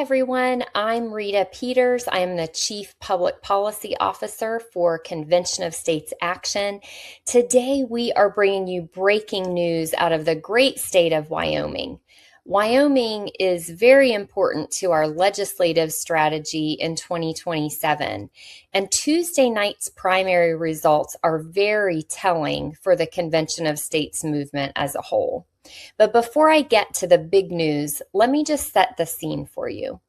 everyone. I'm Rita Peters. I am the Chief Public Policy Officer for Convention of States Action. Today, we are bringing you breaking news out of the great state of Wyoming. Wyoming is very important to our legislative strategy in 2027, and Tuesday night's primary results are very telling for the Convention of States movement as a whole. But before I get to the big news, let me just set the scene for you.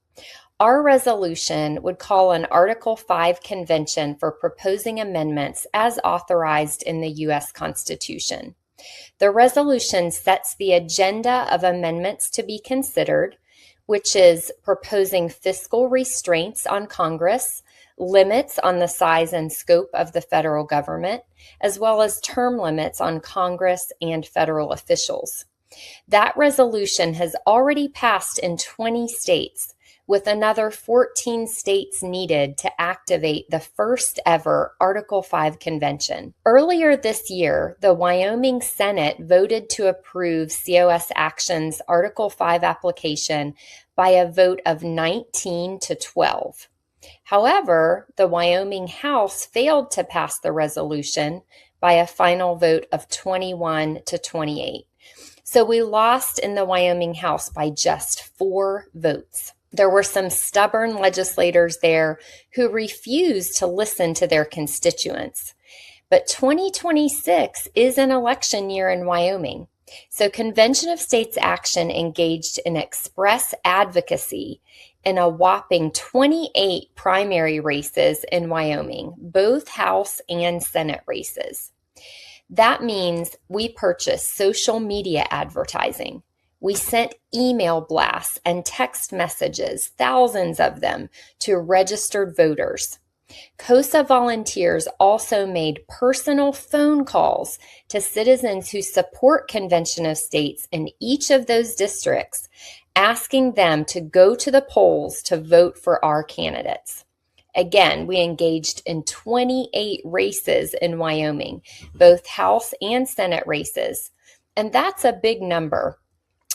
Our resolution would call an Article 5 convention for proposing amendments as authorized in the U.S. Constitution. The resolution sets the agenda of amendments to be considered, which is proposing fiscal restraints on Congress, limits on the size and scope of the federal government, as well as term limits on Congress and federal officials. That resolution has already passed in 20 states, with another 14 states needed to activate the first ever Article 5 convention. Earlier this year, the Wyoming Senate voted to approve COS Action's Article 5 application by a vote of 19 to 12. However, the Wyoming House failed to pass the resolution by a final vote of 21 to 28. So we lost in the Wyoming House by just 4 votes. There were some stubborn legislators there who refused to listen to their constituents. But 2026 is an election year in Wyoming. So Convention of States Action engaged in express advocacy in a whopping 28 primary races in Wyoming, both House and Senate races. That means we purchased social media advertising. We sent email blasts and text messages, thousands of them, to registered voters. COSA volunteers also made personal phone calls to citizens who support Convention of States in each of those districts, asking them to go to the polls to vote for our candidates. Again, we engaged in 28 races in Wyoming, both House and Senate races, and that's a big number.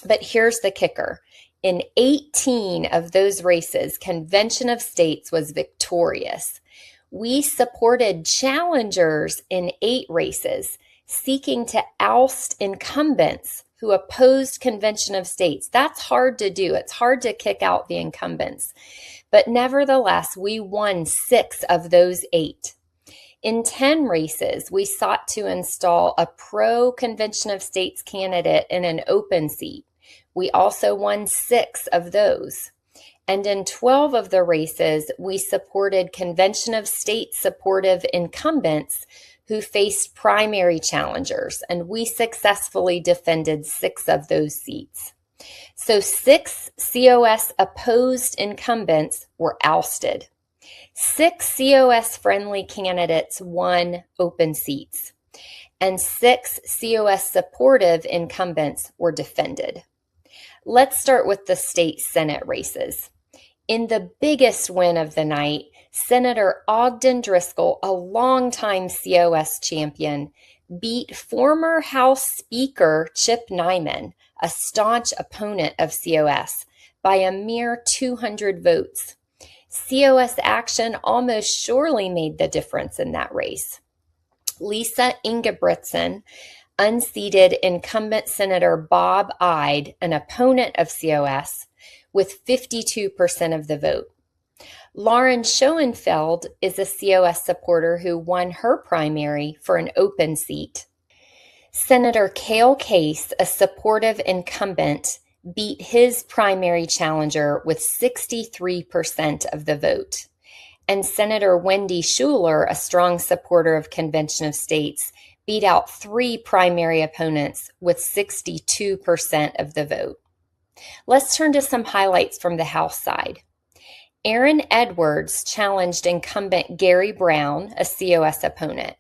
But here's the kicker. In 18 of those races, Convention of States was victorious. We supported challengers in 8 races, seeking to oust incumbents who opposed Convention of States. That's hard to do. It's hard to kick out the incumbents. But nevertheless, we won 6 of those 8. In 10 races, we sought to install a pro-Convention of States candidate in an open seat. We also won 6 of those. And in 12 of the races, we supported Convention of States supportive incumbents who faced primary challengers, and we successfully defended 6 of those seats. So 6 COS opposed incumbents were ousted. 6 COS friendly candidates won open seats, and 6 COS supportive incumbents were defended. Let's start with the state Senate races. In the biggest win of the night, Senator Ogden Driscoll, a longtime COS champion, beat former House Speaker Chip Nyman, a staunch opponent of COS, by a mere 200 votes. COS Action almost surely made the difference in that race. Lisa Ingebrigtsen unseated incumbent Senator Bob Ide, an opponent of COS, with 52% of the vote. Lauren Schoenfeld is a COS supporter who won her primary for an open seat. Senator Cale Case, a supportive incumbent, beat his primary challenger with 63% of the vote. And Senator Wendy Schuler, a strong supporter of Convention of States, beat out 3 primary opponents with 62% of the vote. Let's turn to some highlights from the House side. Aaron Edwards challenged incumbent Gary Brown, a COS opponent.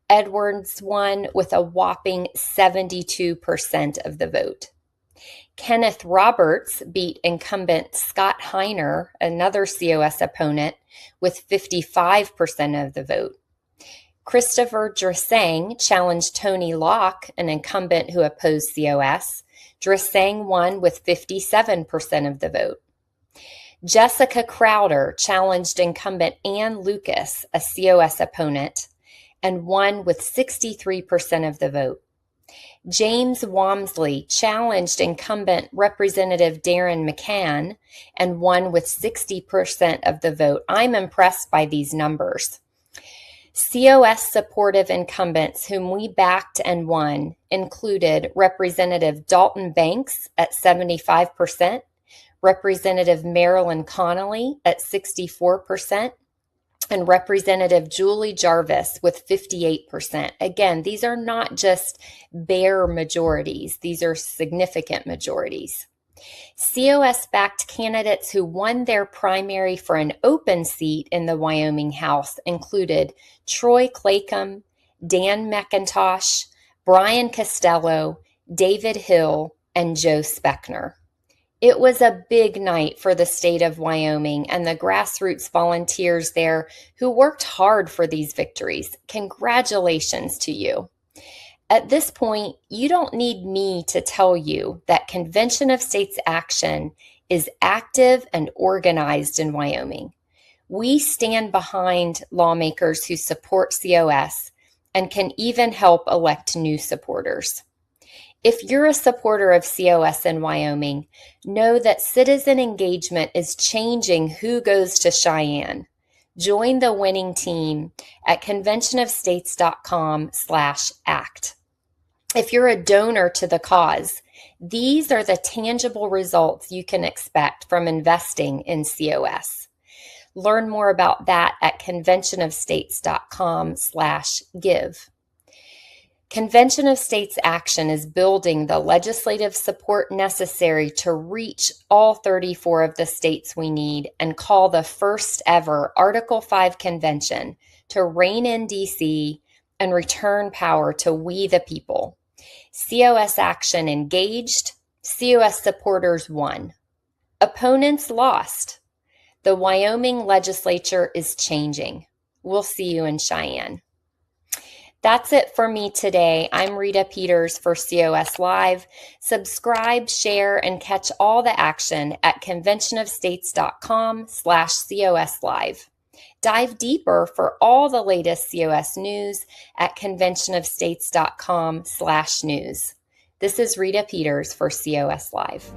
Edwards won with a whopping 72% of the vote. Kenneth Roberts beat incumbent Scott Heiner, another COS opponent, with 55% of the vote. Christopher Dresang challenged Tony Locke, an incumbent who opposed COS. Dresang won with 57% of the vote. Jessica Crowder challenged incumbent Ann Lucas, a COS opponent, and won with 63% of the vote. James Wamsley challenged incumbent Representative Darren McCann and won with 60% of the vote. I'm impressed by these numbers. COS supportive incumbents whom we backed and won included Representative Dalton Banks at 75%, Representative Marilyn Connolly at 64%, and Representative Julie Jarvis with 58%. Again, these are not just bare majorities. These are significant majorities. COS-backed candidates who won their primary for an open seat in the Wyoming House included Troy Claycomb, Dan McIntosh, Brian Costello, David Hill, and Joe Speckner. It was a big night for the state of Wyoming and the grassroots volunteers there who worked hard for these victories. Congratulations to you. At this point, you don't need me to tell you that Convention of States action is active and organized in Wyoming. We stand behind lawmakers who support COS and can even help elect new supporters. If you're a supporter of COS in Wyoming, know that citizen engagement is changing who goes to Cheyenne. Join the winning team at conventionofstates.com/act. If you're a donor to the cause, these are the tangible results you can expect from investing in COS. Learn more about that at conventionofstates.com/give. Convention of States action is building the legislative support necessary to reach all 34 of the states we need and call the first ever Article 5 convention to rein in DC and return power to we the people. COS action engaged, COS supporters won. Opponents lost. The Wyoming legislature is changing. We'll see you in Cheyenne. That's it for me today. I'm Rita Peters for COS Live. Subscribe, share, and catch all the action at conventionofstates.com/COS Live. Dive deeper for all the latest COS news at conventionofstates.com/news. This is Rita Peters for COS Live.